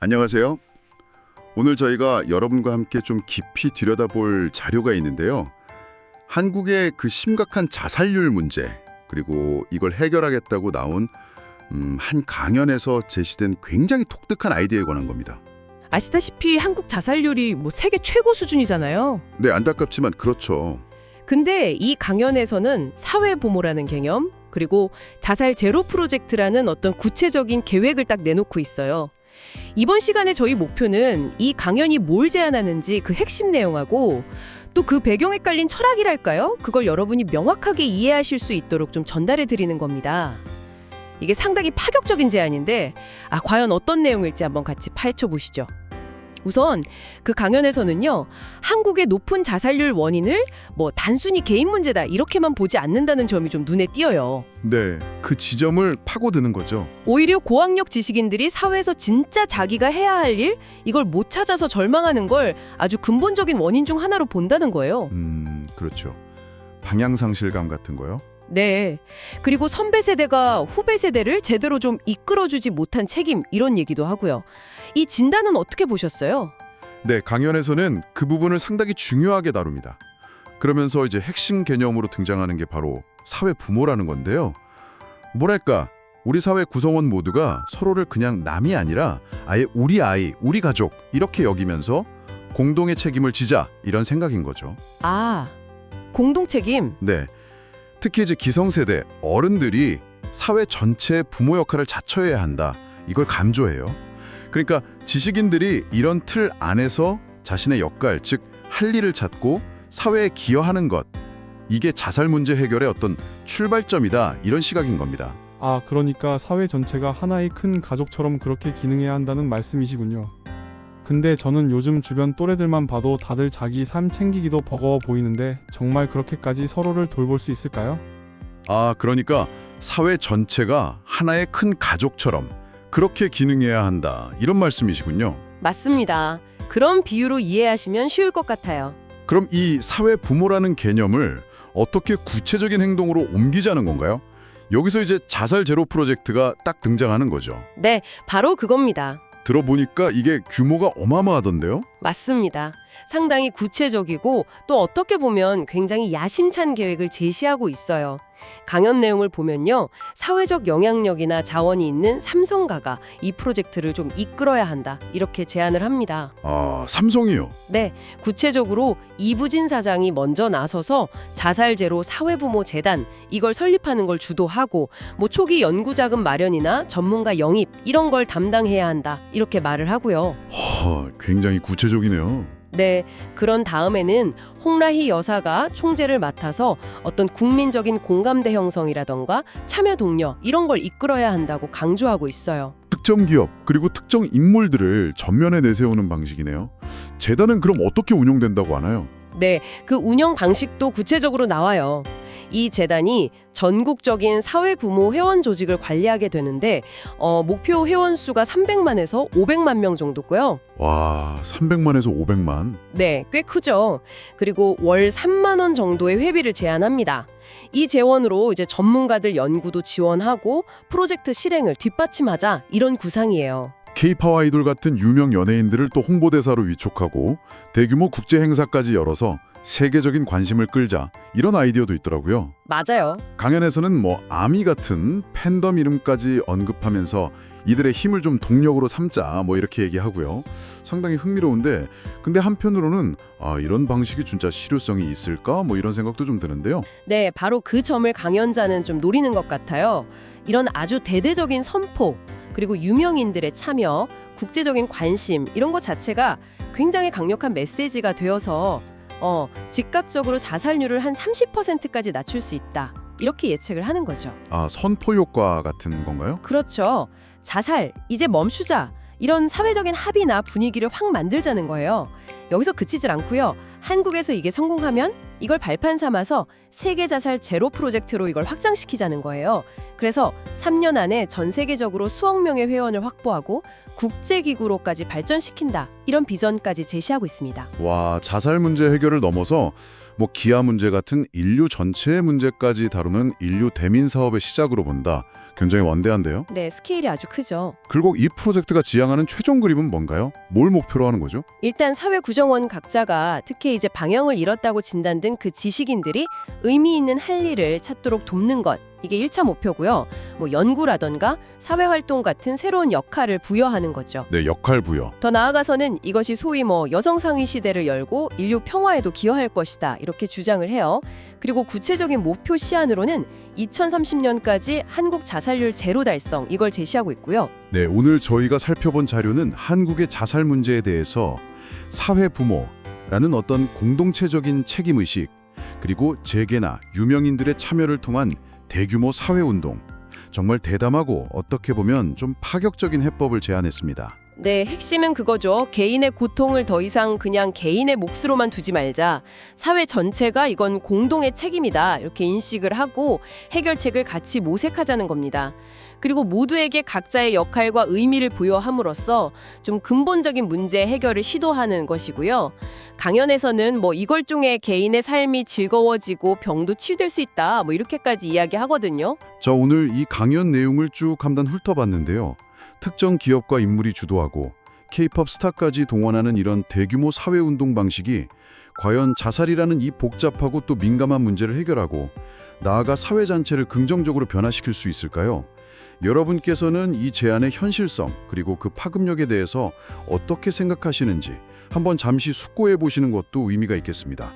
안녕하세요. 오늘 저희가 여러분과 함께 좀 깊이 들여다볼 자료가 있는데요. 한국의 그 심각한 자살률 문제, 그리고 이걸 해결하겠다고 나온 한 강연에서 제시된 굉장히 독특한 아이디어에 관한 겁니다. 아시다시피 한국 자살률이 세계 최고 수준이잖아요. 네, 안타깝지만 그렇죠. 근데 이 강연에서는 사회보모라는 개념, 그리고 자살 제로 프로젝트라는 어떤 구체적인 계획을 딱 내놓고 있어요. 이번 시간에 저희 목표는 이 강연이 뭘 제안하는지 그 핵심 내용하고 또 그 배경에 깔린 철학이랄까요? 그걸 여러분이 명확하게 이해하실 수 있도록 좀 전달해 드리는 겁니다. 이게 상당히 파격적인 제안인데 과연 어떤 내용일지 한번 같이 파헤쳐 보시죠. 우선 그 강연에서는요, 한국의 높은 자살률 원인을 단순히 개인 문제다 이렇게만 보지 않는다는 점이 좀 눈에 띄어요. 네, 그 지점을 파고드는 거죠. 오히려 고학력 지식인들이 사회에서 진짜 자기가 해야 할 일, 이걸 못 찾아서 절망하는 걸 아주 근본적인 원인 중 하나로 본다는 거예요. 그렇죠. 방향상실감 같은 거요? 네. 그리고 선배 세대가 후배 세대를 제대로 좀 이끌어주지 못한 책임, 이런 얘기도 하고요. 이 진단은 어떻게 보셨어요? 네, 강연에서는 그 부분을 상당히 중요하게 다룹니다. 그러면서 이제 핵심 개념으로 등장하는 게 바로 사회 부모라는 건데요. 뭐랄까, 우리 사회 구성원 모두가 서로를 그냥 남이 아니라 아예 우리 아이, 우리 가족 이렇게 여기면서 공동의 책임을 지자, 이런 생각인 거죠. 공동 책임? 네, 특히 이제 기성세대, 어른들이 사회 전체의 부모 역할을 자처해야 한다, 이걸 강조해요. 그러니까 지식인들이 이런 틀 안에서 자신의 역할, 즉 할 일을 찾고 사회에 기여하는 것, 이게 자살 문제 해결의 어떤 출발점이다, 이런 시각인 겁니다. 그러니까 사회 전체가 하나의 큰 가족처럼 그렇게 기능해야 한다는 말씀이시군요. 근데 저는 요즘 주변 또래들만 봐도 다들 자기 삶 챙기기도 버거워 보이는데 정말 그렇게까지 서로를 돌볼 수 있을까요? 그러니까 사회 전체가 하나의 큰 가족처럼 그렇게 기능해야 한다, 이런 말씀이시군요. 맞습니다. 그런 비유로 이해하시면 쉬울 것 같아요. 그럼 이 사회 부모라는 개념을 어떻게 구체적인 행동으로 옮기자는 건가요? 여기서 이제 자살 제로 프로젝트가 딱 등장하는 거죠. 네, 바로 그겁니다. 들어보니까 이게 규모가 어마어마하던데요? 맞습니다. 상당히 구체적이고 또 어떻게 보면 굉장히 야심찬 계획을 제시하고 있어요. 강연 내용을 보면요, 사회적 영향력이나 자원이 있는 삼성가가 이 프로젝트를 좀 이끌어야 한다, 이렇게 제안을 합니다. 삼성이요? 네, 구체적으로 이부진 사장이 먼저 나서서 자살제로 사회부모 재단, 이걸 설립하는 걸 주도하고 초기 연구자금 마련이나 전문가 영입, 이런 걸 담당해야 한다, 이렇게 말을 하고요. 굉장히 구체적이네요. 네, 그런 다음에는 홍라희 여사가 총재를 맡아서 어떤 국민적인 공감대 형성이라던가 참여 독려, 이런 걸 이끌어야 한다고 강조하고 있어요. 특정 기업 그리고 특정 인물들을 전면에 내세우는 방식이네요. 재단은 그럼 어떻게 운영된다고 하나요? 네, 그 운영 방식도 구체적으로 나와요. 이 재단이 전국적인 사회부모 회원 조직을 관리하게 되는데 목표 회원 수가 300만에서 500만 명 정도고요. 와, 300만에서 500만. 네, 꽤 크죠. 그리고 월 3만 원 정도의 회비를 제한합니다. 이 재원으로 이제 전문가들 연구도 지원하고 프로젝트 실행을 뒷받침하자, 이런 구상이에요. K-파워 아이돌 같은 유명 연예인들을 또 홍보대사로 위촉하고 대규모 국제 행사까지 열어서 세계적인 관심을 끌자, 이런 아이디어도 있더라고요. 맞아요. 강연에서는 아미 같은 팬덤 이름까지 언급하면서 이들의 힘을 좀 동력으로 삼자, 이렇게 얘기하고요. 상당히 흥미로운데, 근데 한편으로는 이런 방식이 진짜 실효성이 있을까? 이런 생각도 좀 드는데요. 네, 바로 그 점을 강연자는 좀 노리는 것 같아요. 이런 아주 대대적인 선포, 그리고 유명인들의 참여, 국제적인 관심, 이런 것 자체가 굉장히 강력한 메시지가 되어서 즉각적으로 자살률을 한 30%까지 낮출 수 있다, 이렇게 예측을 하는 거죠. 선포 효과 같은 건가요? 그렇죠. 자살, 이제 멈추자, 이런 사회적인 합의나 분위기를 확 만들자는 거예요. 여기서 그치질 않고요. 한국에서 이게 성공하면 이걸 발판 삼아서 세계 자살 제로 프로젝트로 이걸 확장시키자는 거예요. 그래서 3년 안에 전 세계적으로 수억 명의 회원을 확보하고 국제기구로까지 발전시킨다. 이런 비전까지 제시하고 있습니다. 와, 자살 문제 해결을 넘어서 기아 문제 같은 인류 전체의 문제까지 다루는 인류 대민 사업의 시작으로 본다. 굉장히 원대한데요. 네, 스케일이 아주 크죠. 그리고 이 프로젝트가 지향하는 최종 그림은 뭔가요? 뭘 목표로 하는 거죠? 일단 사회 구성원 각자가 특히 이제 방향을 잃었다고 진단된 그 지식인들이 의미 있는 할 일을 찾도록 돕는 것. 이게 1차 목표고요. 연구라던가 사회활동 같은 새로운 역할을 부여하는 거죠. 네, 역할 부여. 더 나아가서는 이것이 소위 여성상위 시대를 열고 인류 평화에도 기여할 것이다. 이렇게 주장을 해요. 그리고 구체적인 목표 시한으로는 2030년까지 한국 자살률 제로 달성 이걸 제시하고 있고요. 네, 오늘 저희가 살펴본 자료는 한국의 자살 문제에 대해서 사회 부모라는 어떤 공동체적인 책임의식, 그리고 재계나 유명인들의 참여를 통한 대규모 사회운동, 정말 대담하고 어떻게 보면 좀 파격적인 해법을 제안했습니다. 네, 핵심은 그거죠. 개인의 고통을 더 이상 그냥 개인의 몫으로만 두지 말자. 사회 전체가 이건 공동의 책임이다. 이렇게 인식을 하고 해결책을 같이 모색하자는 겁니다. 그리고 모두에게 각자의 역할과 의미를 부여함으로써 좀 근본적인 문제 해결을 시도하는 것이고요. 강연에서는 이걸 통해 개인의 삶이 즐거워지고 병도 치유될 수 있다. 이렇게까지 이야기하거든요. 저 오늘 이 강연 내용을 쭉 한번 훑어봤는데요. 특정 기업과 인물이 주도하고 K-팝 스타까지 동원하는 이런 대규모 사회운동 방식이 과연 자살이라는 이 복잡하고 또 민감한 문제를 해결하고 나아가 사회 전체를 긍정적으로 변화시킬 수 있을까요? 여러분께서는 이 제안의 현실성 그리고 그 파급력에 대해서 어떻게 생각하시는지 한번 잠시 숙고해 보시는 것도 의미가 있겠습니다.